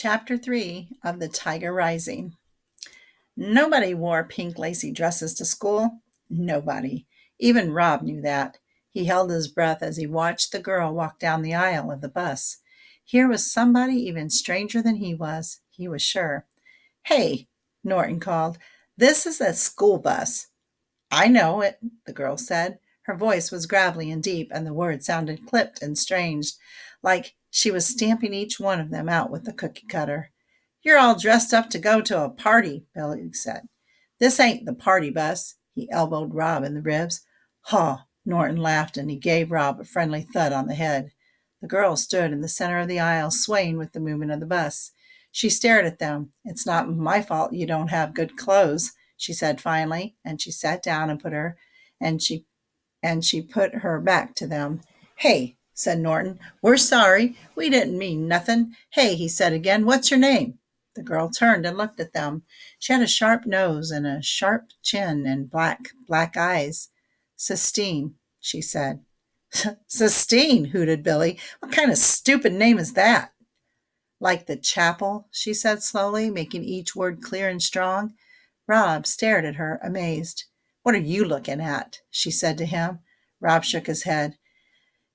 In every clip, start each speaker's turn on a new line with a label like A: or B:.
A: Chapter 3 of The Tiger Rising. Nobody wore pink lacy dresses to school. Nobody. Even Rob knew that. He held his breath as he watched the girl walk down the aisle of the bus. Here was somebody even stranger than he was sure. "Hey," Norton called, "this is the school bus." "I know it," the girl said. Her voice was gravelly and deep, and the words sounded clipped and strange, like she was stamping each one of them out with the cookie cutter. "You're all dressed up to go to a party," Billy said. "This ain't the party bus." He elbowed Rob in the ribs. "Haw!" Norton laughed, and he gave Rob a friendly thud on the head. The girl stood in the center of the aisle, swaying with the movement of the bus. She stared at them. "It's not my fault you don't have good clothes," she said finally, and she sat down and she put her back to them. "Hey," said Norton, "we're sorry. We didn't mean nothing." "Hey," he said again, "what's your name?" The girl turned and looked at them. She had a sharp nose and a sharp chin and black eyes. "Sistine," she said. "Sistine," hooted Billy. "What kind of stupid name is that?" "Like the chapel," she said slowly, making each word clear and strong. Rob stared at her, amazed. "What are you looking at?" she said to him. Rob shook his head.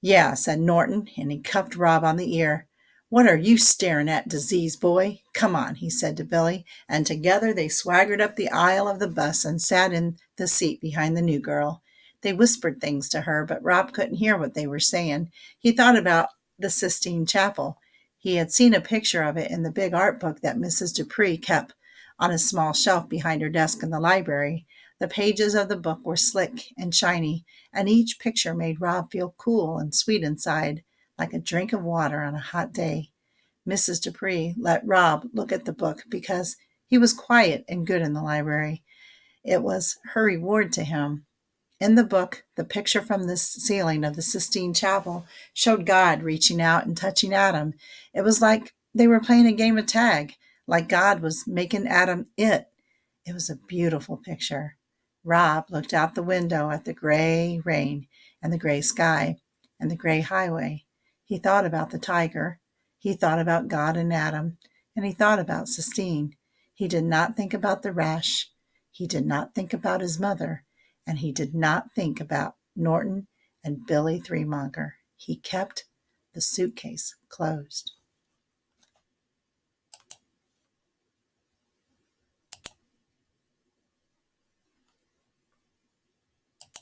A: "Yeah," said Norton, and he cuffed Rob on the ear. "What are you staring at, disease boy? Come on," he said to Billy, and together they swaggered up the aisle of the bus and sat in the seat behind the new girl. They whispered things to her, but Rob couldn't hear what they were saying. He thought about the Sistine Chapel. He had seen a picture of it in the big art book that Mrs. Dupree kept on a small shelf behind her desk in the library. The pages of the book were slick and shiny, and each picture made Rob feel cool and sweet inside, like a drink of water on a hot day. Mrs. Dupree let Rob look at the book because he was quiet and good in the library. It was her reward to him. In the book, the picture from the ceiling of the Sistine Chapel showed God reaching out and touching Adam. It was like they were playing a game of tag, like God was making Adam it. It was a beautiful picture. Rob looked out the window at the gray rain and the gray sky and the gray highway. He thought about the tiger. He thought about God and Adam, and he thought about Sistine. He did not think about the rash. He did not think about his mother, and he did not think about Norton and Billy Threemonger. He kept the suitcase closed.